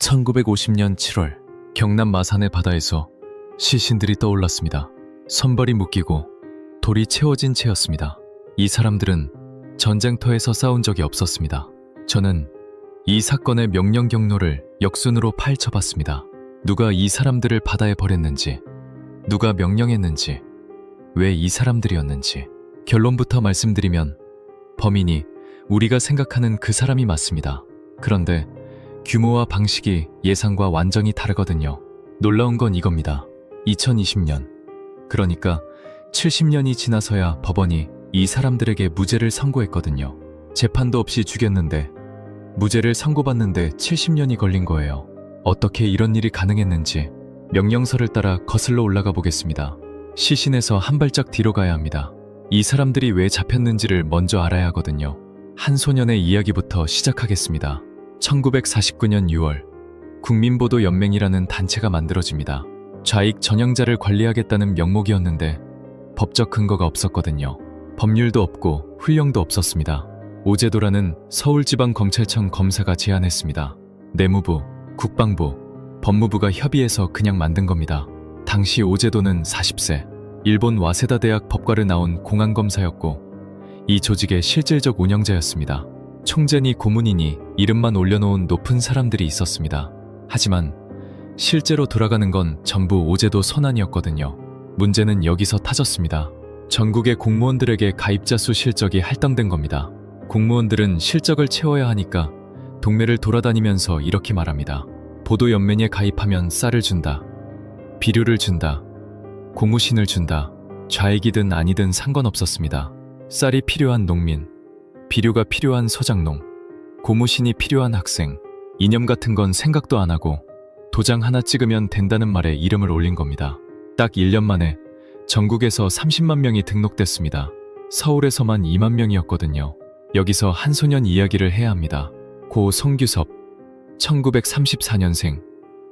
1950년 7월 경남 마산의 바다에서 시신들이 떠올랐습니다. 선발이 묶이고 돌이 채워진 채였습니다. 이 사람들은 전쟁터에서 싸운 적이 없었습니다. 저는 이 사건의 명령 경로를 역순으로 파헤쳐봤습니다. 누가 이 사람들을 바다에 버렸는지, 누가 명령했는지, 왜 이 사람들이었는지. 결론부터 말씀드리면 범인이 우리가 생각하는 그 사람이 맞습니다. 그런데 규모와 방식이 예상과 완전히 다르거든요. 놀라운 건 이겁니다. 2020년, 그러니까 70년이 지나서야 법원이 이 사람들에게 무죄를 선고했거든요. 재판도 없이 죽였는데 무죄를 선고받는데 70년이 걸린 거예요. 어떻게 이런 일이 가능했는지 명령서를 따라 거슬러 올라가 보겠습니다. 시신에서 한 발짝 뒤로 가야 합니다. 이 사람들이 왜 잡혔는지를 먼저 알아야 하거든요. 한 소년의 이야기부터 시작하겠습니다. 1949년 6월 국민보도연맹이라는 단체가 만들어집니다. 좌익 전형자를 관리하겠다는 명목이었는데 법적 근거가 없었거든요. 법률도 없고 훈령도 없었습니다. 오제도라는 서울지방검찰청 검사가 제안했습니다. 내무부, 국방부, 법무부가 협의해서 그냥 만든 겁니다. 당시 오제도는 40세, 일본 와세다 대학 법과를 나온 공안검사였고 이 조직의 실질적 운영자였습니다. 총재니 고문이니 이름만 올려놓은 높은 사람들이 있었습니다. 하지만 실제로 돌아가는 건 전부 오제도 선안이었거든요. 문제는 여기서 터졌습니다. 전국의 공무원들에게 가입자 수 실적이 할당된 겁니다. 공무원들은 실적을 채워야 하니까 동네를 돌아다니면서 이렇게 말합니다. 보도연맹에 가입하면 쌀을 준다. 비료를 준다. 고무신을 준다. 좌익이든 아니든 상관없었습니다. 쌀이 필요한 농민, 비료가 필요한 서장농, 고무신이 필요한 학생, 이념 같은 건 생각도 안 하고 도장 하나 찍으면 된다는 말에 이름을 올린 겁니다. 딱 1년 만에 전국에서 30만 명이 등록됐습니다. 서울에서만 2만 명이었거든요. 여기서 한 소년 이야기를 해야 합니다. 고 송규섭, 1934년생,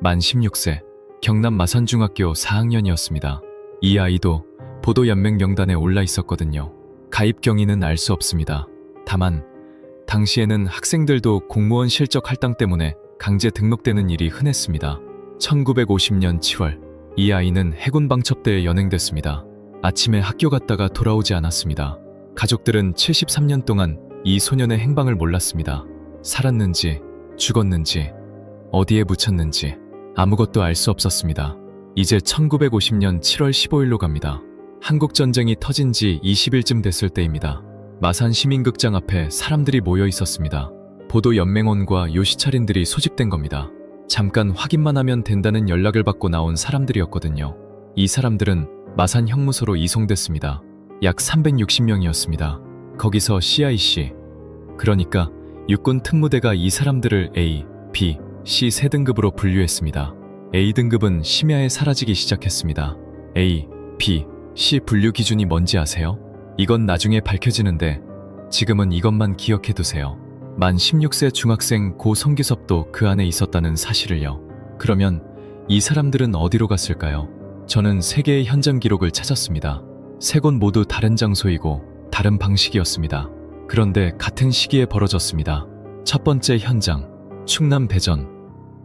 만 16세, 경남 마산중학교 4학년이었습니다. 이 아이도 보도연맹 명단에 올라 있었거든요. 가입 경위는 알 수 없습니다. 다만 당시에는 학생들도 공무원 실적 할당 때문에 강제 등록되는 일이 흔했습니다. 1950년 7월 이 아이는 해군 방첩대에 연행됐습니다. 아침에 학교 갔다가 돌아오지 않았습니다. 가족들은 73년 동안 이 소년의 행방을 몰랐습니다. 살았는지 죽었는지 어디에 묻혔는지 아무것도 알 수 없었습니다. 이제 1950년 7월 15일로 갑니다. 한국전쟁이 터진 지 20일쯤 됐을 때입니다. 마산 시민극장 앞에 사람들이 모여 있었습니다. 보도연맹원과 요시차린들이 소집된 겁니다. 잠깐 확인만 하면 된다는 연락을 받고 나온 사람들이었거든요. 이 사람들은 마산 형무소로 이송됐습니다. 약 360명이었습니다. 거기서 CIC, 그러니까 육군 특무대가 이 사람들을 A, B, C 세 등급으로 분류했습니다. A등급은 심야에 사라지기 시작했습니다. A, B, C 분류 기준이 뭔지 아세요? 이건 나중에 밝혀지는데 지금은 이것만 기억해두세요. 만 16세 중학생 고 송규섭도 그 안에 있었다는 사실을요. 그러면 이 사람들은 어디로 갔을까요? 저는 3개의 현장 기록을 찾았습니다. 3곳 모두 다른 장소이고 다른 방식이었습니다. 그런데 같은 시기에 벌어졌습니다. 첫 번째 현장, 충남 대전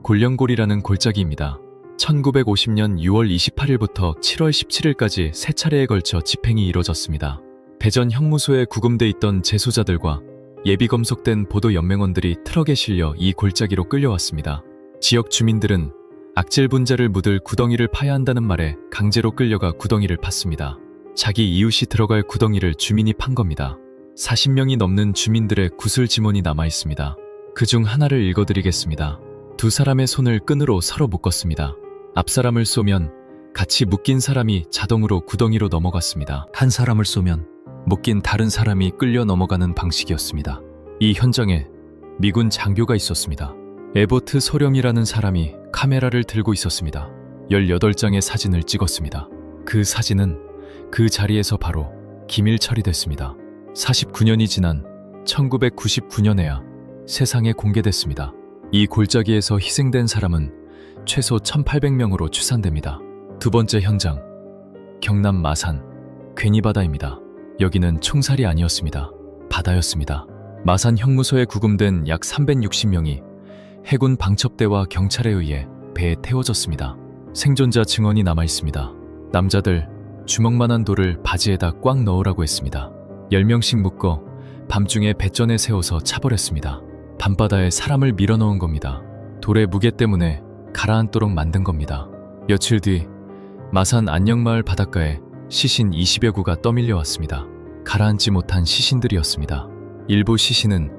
골령골이라는 골짜기입니다. 1950년 6월 28일부터 7월 17일까지 3차례에 걸쳐 집행이 이뤄졌습니다. 대전 형무소에 구금돼 있던 재소자들과 예비 검속된 보도연맹원들이 트럭에 실려 이 골짜기로 끌려왔습니다. 지역 주민들은 악질 분자를 묻을 구덩이를 파야 한다는 말에 강제로 끌려가 구덩이를 팠습니다. 자기 이웃이 들어갈 구덩이를 주민이 판 겁니다. 40명이 넘는 주민들의 구슬 지문이 남아 있습니다. 그중 하나를 읽어드리겠습니다. 2 사람의 손을 끈으로 서로 묶었습니다. 앞 사람을 쏘면 같이 묶인 사람이 자동으로 구덩이로 넘어갔습니다. 한 사람을 쏘면 묶인 다른 사람이 끌려 넘어가는 방식이었습니다. 이 현장에 미군 장교가 있었습니다. 에보트 소령이라는 사람이 카메라를 들고 있었습니다. 18장의 사진을 찍었습니다. 그 사진은 그 자리에서 바로 기밀 처리됐습니다. 49년이 지난 1999년에야 세상에 공개됐습니다. 이 골짜기에서 희생된 사람은 최소 1800명으로 추산됩니다. 2번째 현장, 경남 마산 괜히바다입니다. 여기는 총살이 아니었습니다. 바다였습니다. 마산 형무소에 구금된 약 360명이 해군 방첩대와 경찰에 의해 배에 태워졌습니다. 생존자 증언이 남아 있습니다. 남자들 주먹만한 돌을 바지에다 꽉 넣으라고 했습니다. 10명씩 묶어 밤중에 배전에 세워서 차버렸습니다. 밤바다에 사람을 밀어넣은 겁니다. 돌의 무게 때문에 가라앉도록 만든 겁니다. 며칠 뒤 마산 안녕마을 바닷가에 시신 20여 구가 떠밀려 왔습니다. 가라앉지 못한 시신들이었습니다. 일부 시신은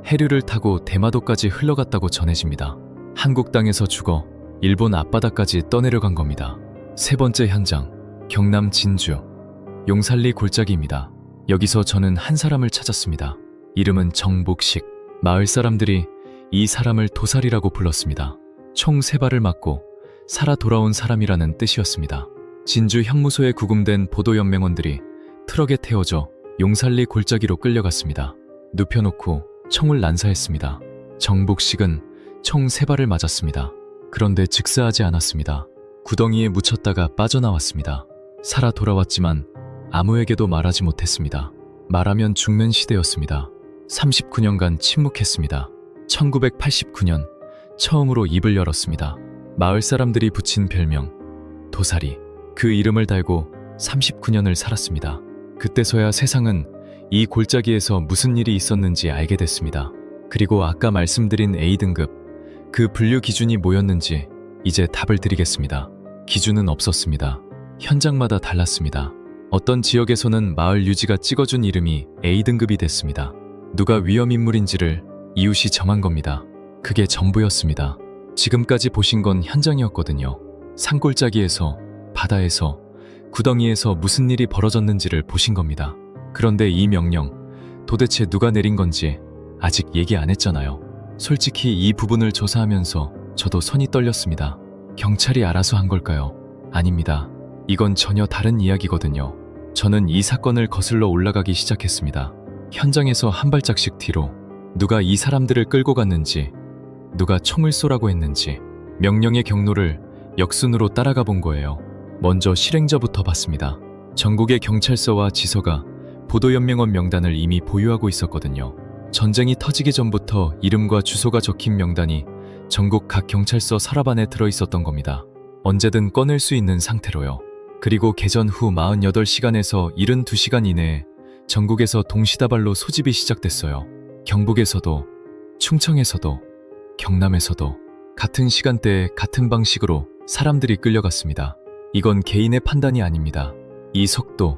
해류를 타고 대마도까지 흘러갔다고 전해집니다. 한국 땅에서 죽어 일본 앞바다까지 떠내려간 겁니다. 세 번째 현장, 경남 진주 용살리 골짜기입니다. 여기서 저는 한 사람을 찾았습니다. 이름은 정복식. 마을 사람들이 이 사람을 도살이라고 불렀습니다. 총 3발을 맞고 살아 돌아온 사람이라는 뜻이었습니다. 진주 형무소에 구금된 보도연맹원들이 트럭에 태워져 용살리 골짜기로 끌려갔습니다. 눕혀놓고 총을 난사했습니다. 정복식은 총 3발을 맞았습니다. 그런데 즉사하지 않았습니다. 구덩이에 묻혔다가 빠져나왔습니다. 살아 돌아왔지만 아무에게도 말하지 못했습니다. 말하면 죽는 시대였습니다. 39년간 침묵했습니다. 1989년 처음으로 입을 열었습니다. 마을 사람들이 붙인 별명 도살이. 그 이름을 달고 39년을 살았습니다. 그때서야 세상은 이 골짜기에서 무슨 일이 있었는지 알게 됐습니다. 그리고 아까 말씀드린 A등급, 그 분류 기준이 뭐였는지 이제 답을 드리겠습니다. 기준은 없었습니다. 현장마다 달랐습니다. 어떤 지역에서는 마을 유지가 찍어준 이름이 A등급이 됐습니다. 누가 위험인물인지를 이웃이 정한 겁니다. 그게 전부였습니다. 지금까지 보신 건 현장이었거든요. 산골짜기에서, 바다에서, 구덩이에서 무슨 일이 벌어졌는지를 보신 겁니다. 그런데 이 명령, 도대체 누가 내린 건지 아직 얘기 안 했잖아요. 솔직히 이 부분을 조사하면서 저도 손이 떨렸습니다. 경찰이 알아서 한 걸까요? 아닙니다. 이건 전혀 다른 이야기거든요. 저는 이 사건을 거슬러 올라가기 시작했습니다. 현장에서 한 발짝씩 뒤로 누가 이 사람들을 끌고 갔는지, 누가 총을 쏘라고 했는지 명령의 경로를 역순으로 따라가 본 거예요. 먼저 실행자부터 봤습니다. 전국의 경찰서와 지서가 보도연맹원 명단을 이미 보유하고 있었거든요. 전쟁이 터지기 전부터 이름과 주소가 적힌 명단이 전국 각 경찰서 서랍 안에 들어있었던 겁니다. 언제든 꺼낼 수 있는 상태로요. 그리고 개전 후 48시간에서 72시간 이내에 전국에서 동시다발로 소집이 시작됐어요. 경북에서도, 충청에서도, 경남에서도 같은 시간대에 같은 방식으로 사람들이 끌려갔습니다. 이건 개인의 판단이 아닙니다. 이 속도,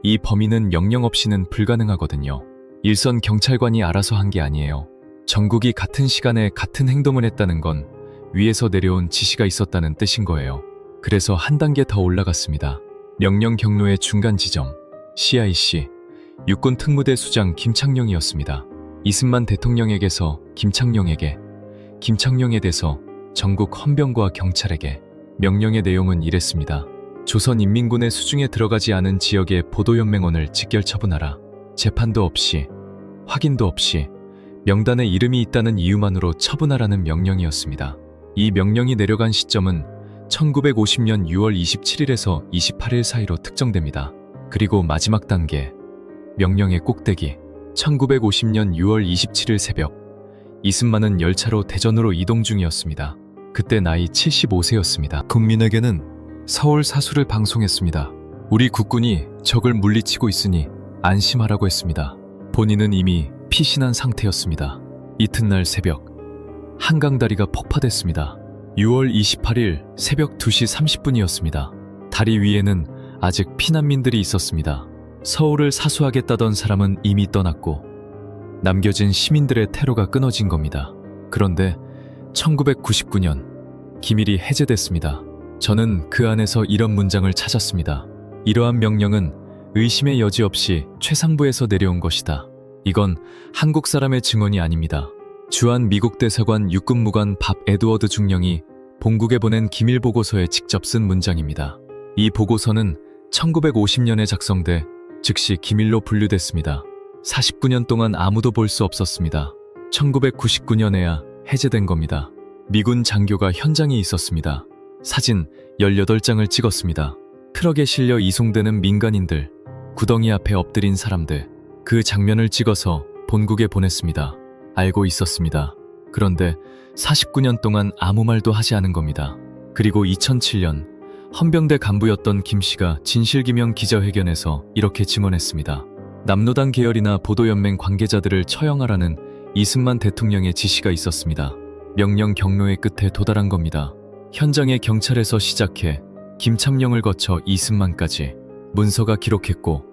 이 범위는 명령 없이는 불가능하거든요. 일선 경찰관이 알아서 한 게 아니에요. 전국이 같은 시간에 같은 행동을 했다는 건 위에서 내려온 지시가 있었다는 뜻인 거예요. 그래서 한 단계 더 올라갔습니다. 명령 경로의 중간 지점, CIC, 육군 특무대 수장 김창룡이었습니다. 이승만 대통령에게서 김창룡에게, 김창룡에 대해서 전국 헌병과 경찰에게. 명령의 내용은 이랬습니다. 조선인민군의 수중에 들어가지 않은 지역의 보도연맹원을 직결 처분하라. 재판도 없이, 확인도 없이 명단에 이름이 있다는 이유만으로 처분하라는 명령이었습니다. 이 명령이 내려간 시점은 1950년 6월 27일에서 28일 사이로 특정됩니다. 그리고 마지막 단계, 명령의 꼭대기, 1950년 6월 27일 새벽, 이승만은 열차로 대전으로 이동 중이었습니다. 그때 나이 75세였습니다. 국민에게는 서울 사수를 방송했습니다. 우리 국군이 적을 물리치고 있으니 안심하라고 했습니다. 본인은 이미 피신한 상태였습니다. 이튿날 새벽, 한강다리가 폭파됐습니다. 6월 28일 새벽 2시 30분이었습니다. 다리 위에는 아직 피난민들이 있었습니다. 서울을 사수하겠다던 사람은 이미 떠났고 남겨진 시민들의 테러가 끊어진 겁니다. 그런데 1999년 기밀이 해제됐습니다. 저는 그 안에서 이런 문장을 찾았습니다. 이러한 명령은 의심의 여지 없이 최상부에서 내려온 것이다. 이건 한국 사람의 증언이 아닙니다. 주한 미국 대사관 육군무관 밥 에드워드 중령이 본국에 보낸 기밀 보고서에 직접 쓴 문장입니다. 이 보고서는 1950년에 작성돼 즉시 기밀로 분류됐습니다. 49년 동안 아무도 볼 수 없었습니다. 1999년에야 해제된 겁니다. 미군 장교가 현장에 있었습니다. 사진 18장을 찍었습니다. 트럭에 실려 이송되는 민간인들, 구덩이 앞에 엎드린 사람들, 그 장면을 찍어서 본국에 보냈습니다. 알고 있었습니다. 그런데 49년 동안 아무 말도 하지 않은 겁니다. 그리고 2007년 헌병대 간부였던 김 씨가 진실규명 기자회견에서 이렇게 증언했습니다. 남노당 계열이나 보도연맹 관계자들을 처형하라는 이승만 대통령의 지시가 있었습니다. 명령 경로의 끝에 도달한 겁니다. 현장의 경찰에서 시작해 김참령을 거쳐 이승만까지 문서가 기록했고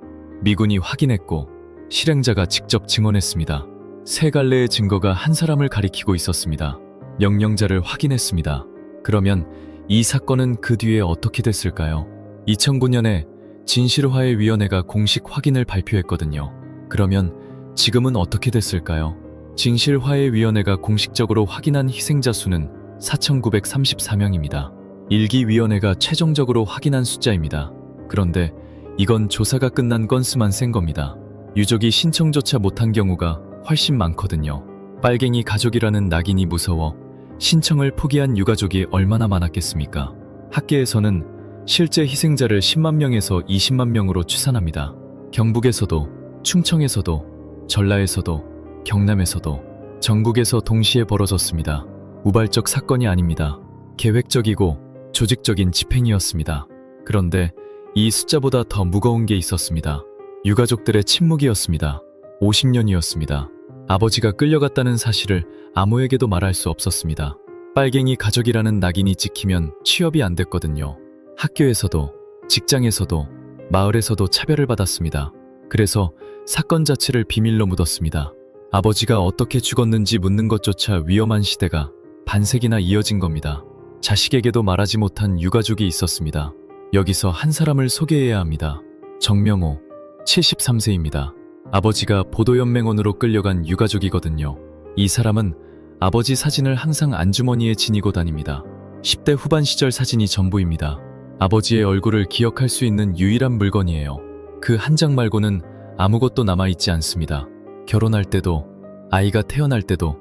미군이 확인했고 실행자가 직접 증언했습니다. 세 갈래의 증거가 한 사람을 가리키고 있었습니다. 명령자를 확인했습니다. 그러면 이 사건은 그 뒤에 어떻게 됐을까요? 2009년에 진실화해위원회가 공식 확인을 발표했거든요. 그러면 지금은 어떻게 됐을까요? 진실화해위원회가 공식적으로 확인한 희생자 수는 4,934명입니다. 일기위원회가 최종적으로 확인한 숫자입니다. 그런데 이건 조사가 끝난 건수만 센 겁니다. 유족이 신청조차 못한 경우가 훨씬 많거든요. 빨갱이 가족이라는 낙인이 무서워 신청을 포기한 유가족이 얼마나 많았겠습니까? 학계에서는 실제 희생자를 10만 명에서 20만 명으로 추산합니다. 경북에서도, 충청에서도, 전라에서도, 경남에서도, 전국에서 동시에 벌어졌습니다. 우발적 사건이 아닙니다. 계획적이고 조직적인 집행이었습니다. 그런데 이 숫자보다 더 무거운 게 있었습니다. 유가족들의 침묵이었습니다. 50년이었습니다. 아버지가 끌려갔다는 사실을 아무에게도 말할 수 없었습니다. 빨갱이 가족이라는 낙인이 찍히면 취업이 안 됐거든요. 학교에서도, 직장에서도, 마을에서도 차별을 받았습니다. 그래서 사건 자체를 비밀로 묻었습니다. 아버지가 어떻게 죽었는지 묻는 것조차 위험한 시대가 반세기나 이어진 겁니다. 자식에게도 말하지 못한 유가족이 있었습니다. 여기서 한 사람을 소개해야 합니다. 정명호, 73세입니다. 아버지가 보도연맹원으로 끌려간 유가족이거든요. 이 사람은 아버지 사진을 항상 안주머니에 지니고 다닙니다. 10대 후반 시절 사진이 전부입니다. 아버지의 얼굴을 기억할 수 있는 유일한 물건이에요. 그 한 장 말고는 아무것도 남아있지 않습니다. 결혼할 때도, 아이가 태어날 때도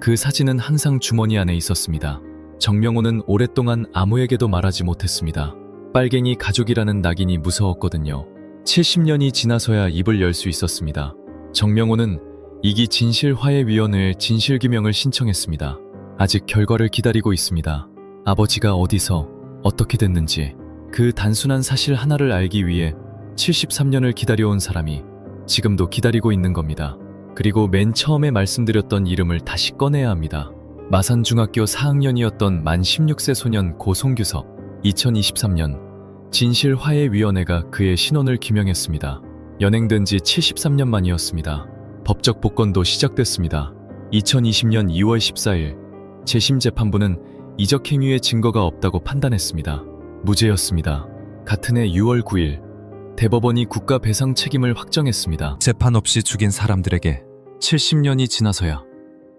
그 사진은 항상 주머니 안에 있었습니다. 정명호는 오랫동안 아무에게도 말하지 못했습니다. 빨갱이 가족이라는 낙인이 무서웠거든요. 70년이 지나서야 입을 열 수 있었습니다. 정명호는 이기 진실화해위원회에 진실규명을 신청했습니다. 아직 결과를 기다리고 있습니다. 아버지가 어디서 어떻게 됐는지 그 단순한 사실 하나를 알기 위해 73년을 기다려온 사람이 지금도 기다리고 있는 겁니다. 그리고 맨 처음에 말씀드렸던 이름을 다시 꺼내야 합니다. 마산중학교 4학년이었던 만 16세 소년 고송규석. 2023년 진실화해위원회가 그의 신원을 규명했습니다. 연행된 지 73년 만이었습니다. 법적 복권도 시작됐습니다. 2020년 2월 14일 재심재판부는 이적 행위의 증거가 없다고 판단했습니다. 무죄였습니다. 같은 해 6월 9일 대법원이 국가 배상 책임을 확정했습니다. 재판 없이 죽인 사람들에게 70년이 지나서야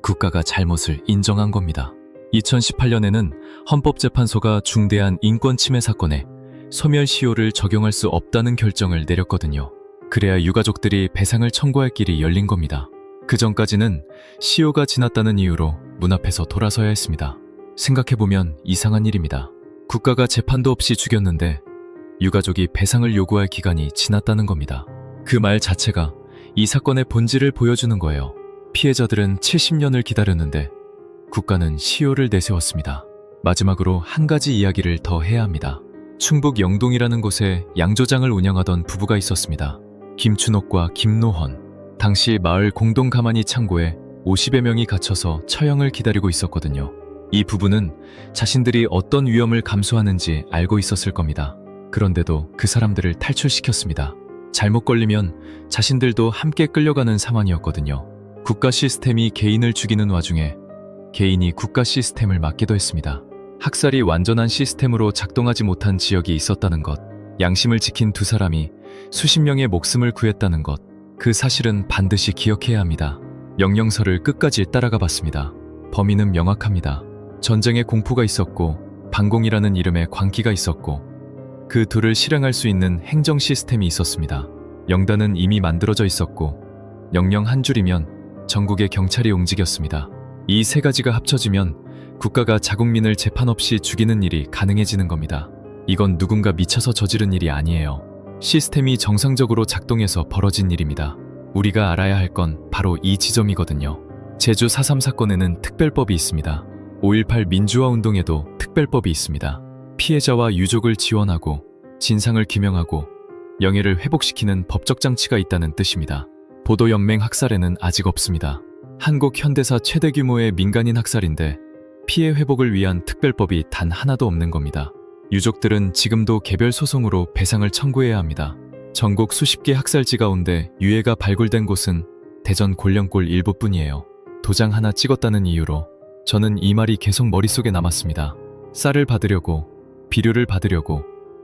국가가 잘못을 인정한 겁니다. 2018년에는 헌법재판소가 중대한 인권 침해 사건에 소멸시효를 적용할 수 없다는 결정을 내렸거든요. 그래야 유가족들이 배상을 청구할 길이 열린 겁니다. 그 전까지는 시효가 지났다는 이유로 문 앞에서 돌아서야 했습니다. 생각해보면 이상한 일입니다. 국가가 재판도 없이 죽였는데 유가족이 배상을 요구할 기간이 지났다는 겁니다. 그 말 자체가 이 사건의 본질을 보여주는 거예요. 피해자들은 70년을 기다렸는데 국가는 시효를 내세웠습니다. 마지막으로 한 가지 이야기를 더 해야 합니다. 충북 영동이라는 곳에 양조장을 운영하던 부부가 있었습니다. 김춘옥과 김노헌. 당시 마을 공동 가마니 창고에 50여 명이 갇혀서 처형을 기다리고 있었거든요. 이 부부는 자신들이 어떤 위험을 감수하는지 알고 있었을 겁니다. 그런데도 그 사람들을 탈출시켰습니다. 잘못 걸리면 자신들도 함께 끌려가는 상황이었거든요. 국가 시스템이 개인을 죽이는 와중에 개인이 국가 시스템을 막기도 했습니다. 학살이 완전한 시스템으로 작동하지 못한 지역이 있었다는 것, 양심을 지킨 두 사람이 수십 명의 목숨을 구했다는 것, 그 사실은 반드시 기억해야 합니다. 명령서를 끝까지 따라가 봤습니다. 범인은 명확합니다. 전쟁에 공포가 있었고 반공이라는 이름의 광기가 있었고 그 둘을 실행할 수 있는 행정 시스템이 있었습니다. 영단은 이미 만들어져 있었고 명령 한 줄이면 전국의 경찰이 움직였습니다. 이 세 가지가 합쳐지면 국가가 자국민을 재판 없이 죽이는 일이 가능해지는 겁니다. 이건 누군가 미쳐서 저지른 일이 아니에요. 시스템이 정상적으로 작동해서 벌어진 일입니다. 우리가 알아야 할 건 바로 이 지점이거든요. 제주 4.3 사건에는 특별법이 있습니다. 5.18 민주화 운동에도 특별법이 있습니다. 피해자와 유족을 지원하고 진상을 규명하고 명예를 회복시키는 법적 장치가 있다는 뜻입니다. 보도연맹 학살에는 아직 없습니다. 한국 현대사 최대 규모의 민간인 학살인데 피해 회복을 위한 특별법이 단 하나도 없는 겁니다. 유족들은 지금도 개별 소송으로 배상을 청구해야 합니다. 전국 수십 개 학살지 가운데 유해가 발굴된 곳은 대전 곤령골 일부뿐이에요. 도장 하나 찍었다는 이유로 저는 이 말이 계속 머릿속에 남았습니다. 쌀을 받으려고, 비료를 받으려고,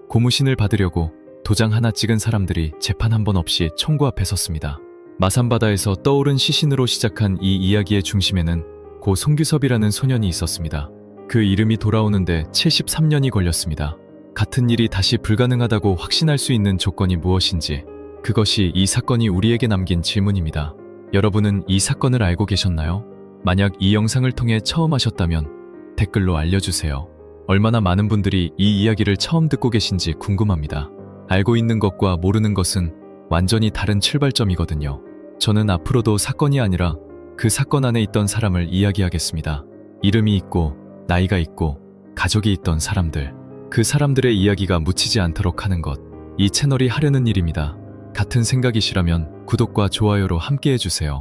고무신을 받으려고 도장 하나 찍은 사람들이 재판 한 번 없이 총구 앞에 섰습니다. 마산바다에서 떠오른 시신으로 시작한 이 이야기의 중심에는 고 송규섭이라는 소년이 있었습니다. 그 이름이 돌아오는데 73년이 걸렸습니다. 같은 일이 다시 불가능하다고 확신할 수 있는 조건이 무엇인지, 그것이 이 사건이 우리에게 남긴 질문입니다. 여러분은 이 사건을 알고 계셨나요? 만약 이 영상을 통해 처음 하셨다면 댓글로 알려주세요. 얼마나 많은 분들이 이 이야기를 처음 듣고 계신지 궁금합니다. 알고 있는 것과 모르는 것은 완전히 다른 출발점이거든요. 저는 앞으로도 사건이 아니라 그 사건 안에 있던 사람을 이야기하겠습니다. 이름이 있고 나이가 있고 가족이 있던 사람들, 그 사람들의 이야기가 묻히지 않도록 하는 것, 이 채널이 하려는 일입니다. 같은 생각이시라면 구독과 좋아요로 함께 해주세요.